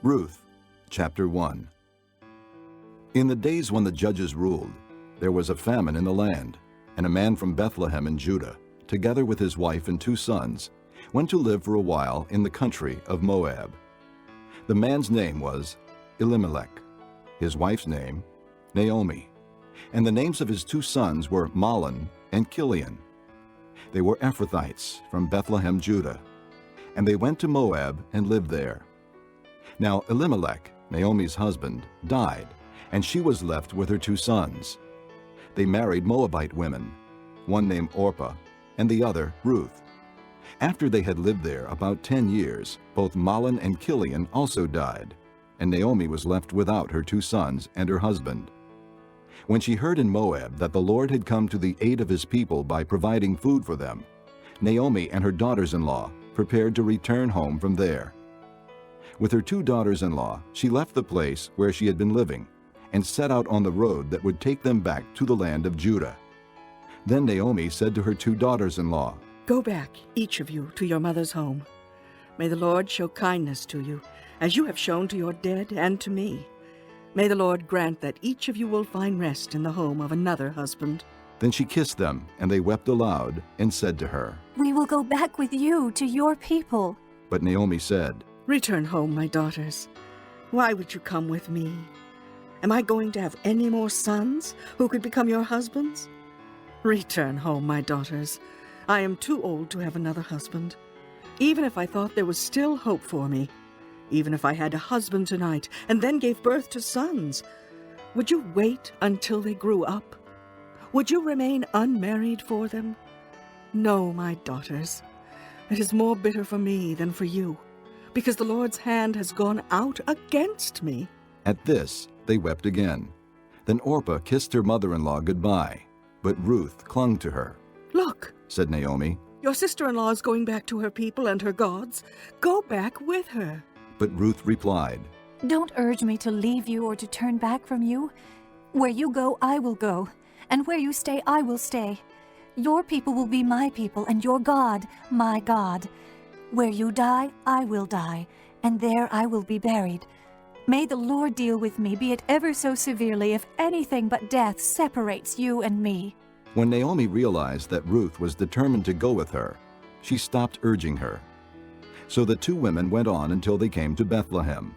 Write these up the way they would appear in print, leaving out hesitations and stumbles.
Ruth, chapter 1. In the days when the judges ruled, there was a famine in the land, and a man from Bethlehem in Judah, together with his wife and 2 sons, went to live for a while in the country of Moab. The man's name was Elimelech, his wife's name Naomi, and the names of his 2 sons were Mahlon and Chilion. They were Ephrathites from Bethlehem, Judah, and they went to Moab and lived there. Now Elimelech, Naomi's husband, died, and she was left with her 2 sons. They married Moabite women, one named Orpah and the other Ruth. After they had lived there about 10 years, both Mahlon and Chilion also died, and Naomi was left without her 2 sons and her husband. When she heard in Moab that the Lord had come to the aid of his people by providing food for them, Naomi and her daughters-in-law prepared to return home from there. With her 2 daughters-in-law, she left the place where she had been living and set out on the road that would take them back to the land of Judah. Then Naomi said to her 2 daughters-in-law, "Go back, each of you, to your mother's home. May the Lord show kindness to you, as you have shown to your dead and to me. May the Lord grant that each of you will find rest in the home of another husband." Then she kissed them, and they wept aloud and said to her, "We will go back with you to your people." But Naomi said, "Return home, my daughters. Why would you come with me? Am I going to have any more sons who could become your husbands? Return home, my daughters. I am too old to have another husband. Even if I thought there was still hope for me, even if I had a husband tonight and then gave birth to sons, would you wait until they grew up? Would you remain unmarried for them? No, my daughters. It is more bitter for me than for you, because the Lord's hand has gone out against me." At this they wept again. Then Orpah kissed her mother-in-law goodbye, but Ruth clung to her. "Look," said Naomi. "your sister-in-law is going back to her people and her gods. Go back with her." But Ruth replied, Don't urge me to leave you or to turn back from you. Where you go, I will go, and where you stay, I will stay. Your people will be my people, and your God, my God. Where you die, I will die, and there I will be buried. May the Lord deal with me, be it ever so severely, if anything but death separates you and me." When Naomi realized that Ruth was determined to go with her, she stopped urging her. So the 2 women went on until they came to Bethlehem.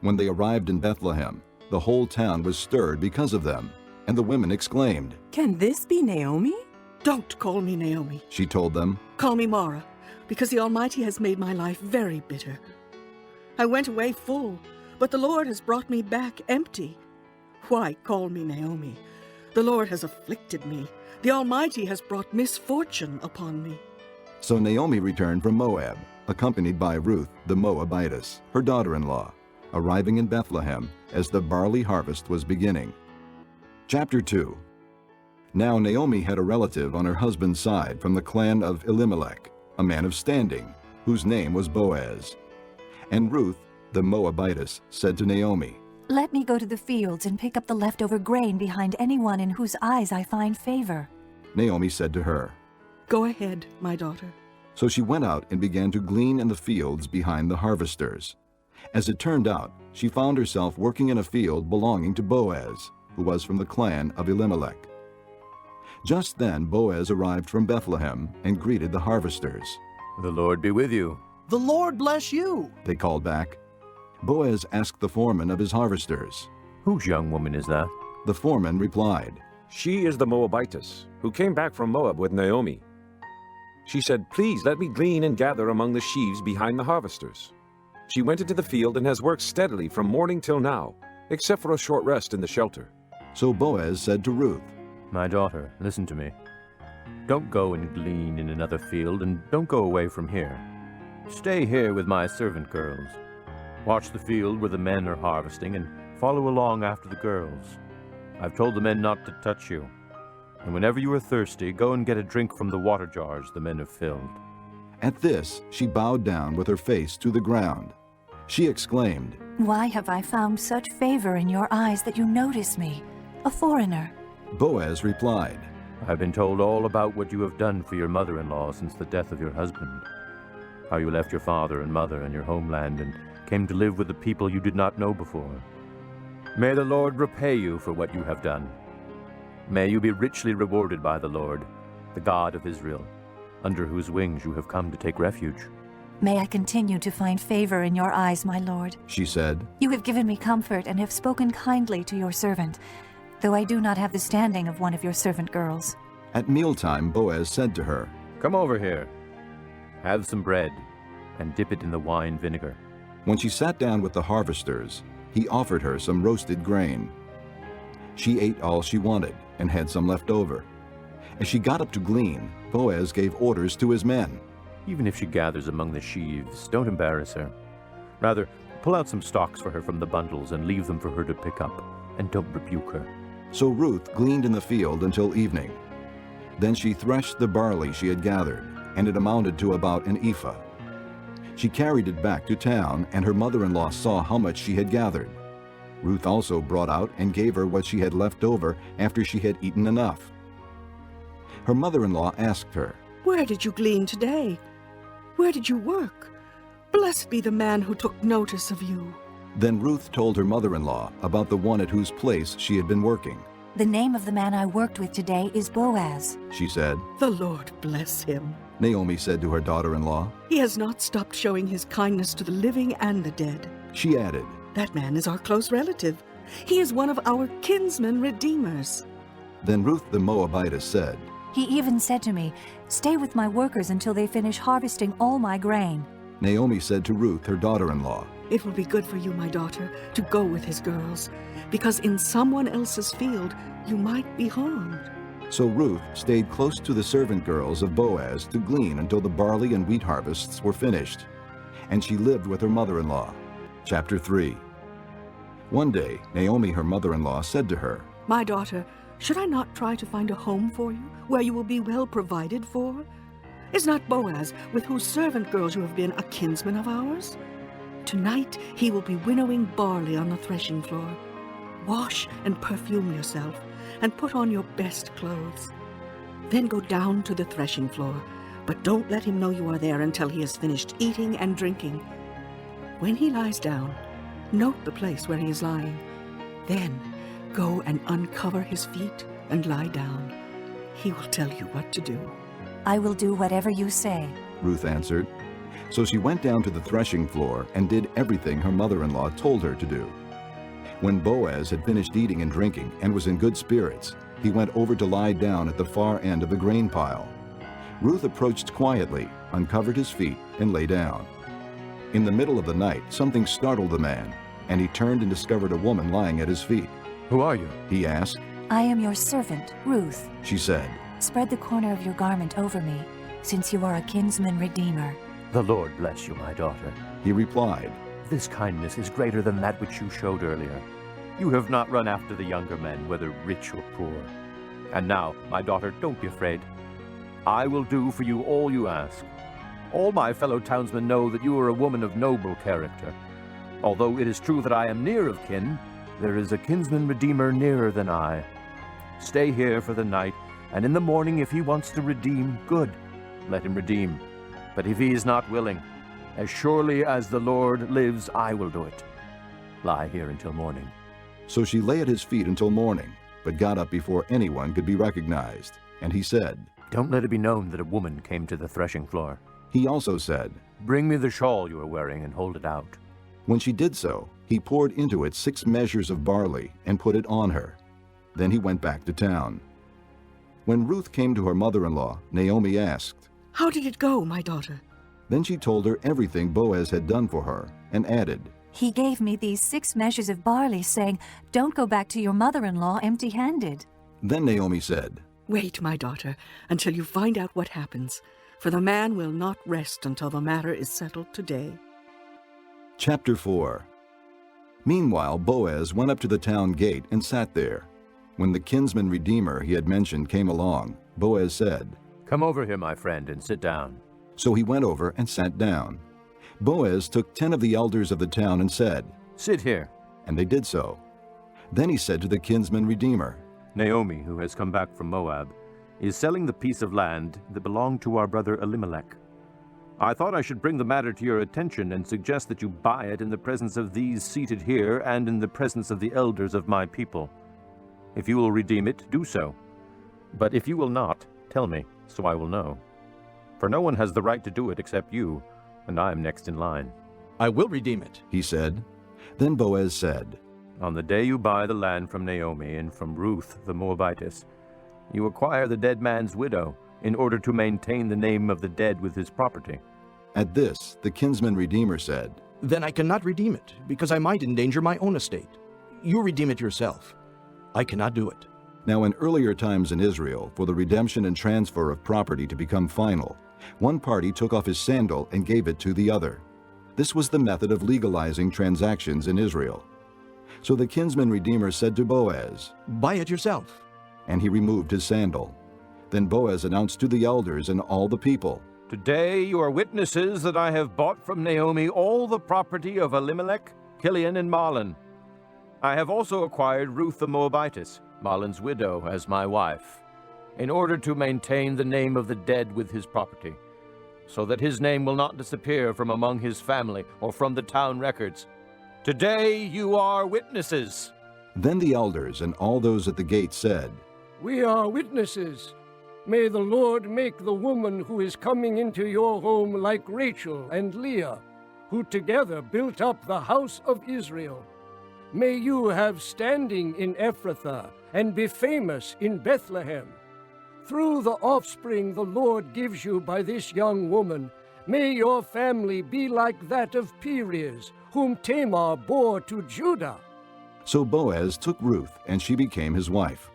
When they arrived in Bethlehem, the whole town was stirred because of them, and the women exclaimed, "Can this be Naomi?" "Don't call me Naomi. she told them. Call me Mara, because the Almighty has made my life very bitter. I went away full, but the Lord has brought me back empty. Why call me Naomi? The Lord has afflicted me. The Almighty has brought misfortune upon me." So Naomi returned from Moab, accompanied by Ruth the Moabitess, her daughter-in-law, arriving in Bethlehem as the barley harvest was beginning. Chapter 2. Now Naomi had a relative on her husband's side from the clan of Elimelech, a man of standing, whose name was Boaz. And Ruth the Moabitess said to Naomi, Let me go to the fields and pick up the leftover grain behind anyone in whose eyes I find favor. Naomi said to her. "Go ahead, my daughter." So she went out and began to glean in the fields behind the harvesters. As it turned out, she found herself working in a field belonging to Boaz, who was from the clan of Elimelech. Just then Boaz arrived from Bethlehem and greeted the harvesters. "The Lord be with you." "The Lord bless you," they called back. Boaz asked the foreman of his harvesters. "Whose young woman is that?" The foreman replied, "She is the Moabitess, who came back from Moab with Naomi. She said, 'Please let me glean and gather among the sheaves behind the harvesters.' She went into the field and has worked steadily from morning till now, except for a short rest in the shelter." So Boaz said to Ruth, "My daughter, listen to me. Don't go and glean in another field, and don't go away from here. Stay here with my servant girls. Watch the field where the men are harvesting, and follow along after the girls. I've told the men not to touch you. And whenever you are thirsty, go and get a drink from the water jars the men have filled." At this, she bowed down with her face to the ground. She exclaimed, Why have I found such favor in your eyes that you notice me, a foreigner? Boaz replied, "I've been told all about what you have done for your mother-in-law since the death of your husband. How you left your father and mother and your homeland and came to live with the people you did not know before. May the Lord repay you for what you have done. May you be richly rewarded by the Lord, the God of Israel, under whose wings you have come to take refuge." May I continue to find favor in your eyes, my lord. She said, You have given me comfort and have spoken kindly to your servant, though I do not have the standing of one of your servant girls. At mealtime, Boaz said to her, "Come over here. Have some bread, and dip it in the wine vinegar." When she sat down with the harvesters, he offered her some roasted grain. She ate all she wanted and had some left over. As she got up to glean, Boaz gave orders to his men. Even if she gathers among the sheaves, don't embarrass her. Rather, pull out some stalks for her from the bundles and leave them for her to pick up, and don't rebuke her. So Ruth gleaned in the field until evening. Then she threshed the barley she had gathered, and it amounted to about an ephah. She carried it back to town, and her mother-in-law saw how much she had gathered. Ruth also brought out and gave her what she had left over after she had eaten enough. Her mother-in-law asked her, "Where did you glean today? Where did you work? Blessed be the man who took notice of you." Then Ruth told her mother-in-law about the one at whose place she had been working. The name of the man I worked with today is Boaz. She said. "The Lord bless him. Naomi said to her daughter-in-law. He has not stopped showing his kindness to the living and the dead." She added, That man is our close relative. He is one of our kinsmen redeemers. Then Ruth the Moabitess said, He even said to me, Stay with my workers until they finish harvesting all my grain. Naomi said to Ruth, her daughter-in-law, It will be good for you, my daughter, to go with his girls, because in someone else's field you might be harmed. So Ruth stayed close to the servant girls of Boaz to glean until the barley and wheat harvests were finished. And she lived with her mother-in-law. Chapter 3. One day, Naomi, her mother-in-law, said to her, My daughter, should I not try to find a home for you, where you will be well provided for? Is not Boaz, with whose servant girls you have been, a kinsman of ours? Tonight he will be winnowing barley on the threshing floor. Wash and perfume yourself, and put on your best clothes. Then go down to the threshing floor, but don't let him know you are there until he has finished eating and drinking. When he lies down, note the place where he is lying. Then go and uncover his feet and lie down. He will tell you what to do. I will do whatever you say. Ruth answered. So she went down to the threshing floor and did everything her mother-in-law told her to do. When Boaz had finished eating and drinking and was in good spirits, he went over to lie down at the far end of the grain pile. Ruth approached quietly, uncovered his feet, and lay down. In the middle of the night, something startled the man, and he turned and discovered a woman lying at his feet. "Who are you?" He asked. I am your servant, Ruth. She said. Spread the corner of your garment over me, since you are a kinsman redeemer. "The Lord bless you, my daughter." He replied. "This kindness is greater than that which you showed earlier. You have not run after the younger men, whether rich or poor. And now, my daughter, don't be afraid. I will do for you all you ask. All my fellow townsmen know that you are a woman of noble character. Although it is true that I am near of kin, there is a kinsman redeemer nearer than I. Stay here for the night, and in the morning if he wants to redeem, good, let him redeem. But if he is not willing, as surely as the Lord lives, I will do it. Lie here until morning." So she lay at his feet until morning, but got up before anyone could be recognized. And he said, "Don't let it be known that a woman came to the threshing floor. He also said, Bring me the shawl you are wearing and hold it out." When she did so, he poured into it 6 measures of barley and put it on her. Then he went back to town. When Ruth came to her mother-in-law, Naomi asked. How did it go, my daughter? Then she told her everything Boaz had done for her, and added, He gave me these 6 measures of barley, saying, Don't go back to your mother-in-law empty-handed. Then Naomi said, Wait, my daughter, until you find out what happens, for the man will not rest until the matter is settled today. Chapter 4. Meanwhile Boaz went up to the town gate and sat there. When the kinsman redeemer he had mentioned came along, Boaz said, "Come over here, my friend, and sit down." So he went over and sat down. Boaz took 10 of the elders of the town and said, "Sit here." And they did so. Then he said to the kinsman redeemer, Naomi, who has come back from Moab, is selling the piece of land that belonged to our brother Elimelech. I thought I should bring the matter to your attention and suggest that you buy it in the presence of these seated here and in the presence of the elders of my people. If you will redeem it, do so. But if you will not, tell me, so I will know. For no one has the right to do it except you, and I am next in line." I will redeem it. he said. Then Boaz said, "On the day you buy the land from Naomi and from Ruth the Moabitess, you acquire the dead man's widow in order to maintain the name of the dead with his property." At this, the kinsman redeemer said, Then I cannot redeem it, because I might endanger my own estate. You redeem it yourself. I cannot do it. Now in earlier times in Israel, for the redemption and transfer of property to become final, one party took off his sandal and gave it to the other. This was the method of legalizing transactions in Israel. So the kinsman redeemer said to Boaz, Buy it yourself. and he removed his sandal. Then Boaz announced to the elders and all the people, "Today you are witnesses that I have bought from Naomi all the property of Elimelech, Kilion, and Mahlon. I have also acquired Ruth the Moabitess, Mahlon's widow, as my wife, in order to maintain the name of the dead with his property, so that his name will not disappear from among his family or from the town records. Today you are witnesses." Then the elders and all those at the gate said, We are witnesses. May the Lord make the woman who is coming into your home like Rachel and Leah, who together built up the house of Israel. May you have standing in Ephrathah and be famous in Bethlehem. Through the offspring the Lord gives you by this young woman, may your family be like that of Perez, whom Tamar bore to Judah. So Boaz took Ruth, and she became his wife.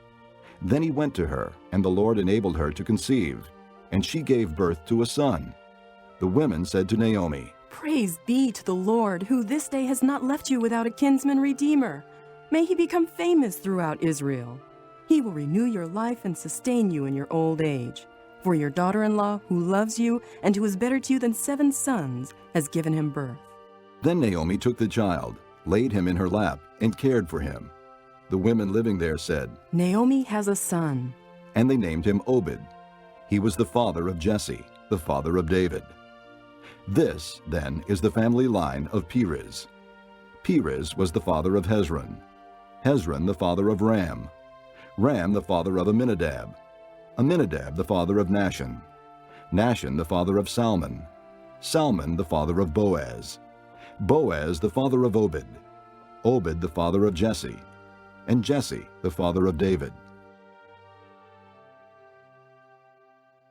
Then he went to her, and the Lord enabled her to conceive, and she gave birth to a son. The women said to Naomi, Praise be to the Lord, who this day has not left you without a kinsman redeemer. May he become famous throughout Israel. He will renew your life and sustain you in your old age. For your daughter-in-law, who loves you and who is better to you than 7 sons, has given him birth. Then Naomi took the child, laid him in her lap, and cared for him. The women living there said, Naomi has a son. and they named him Obed. He was the father of Jesse, the father of David. This, then, is the family line of Perez. Perez was the father of Hezron, Hezron the father of Ram, Ram the father of Amminadab, Amminadab the father of Nahshon, Nahshon the father of Salmon, Salmon the father of Boaz, Boaz the father of Obed, Obed the father of Jesse, and Jesse the father of David.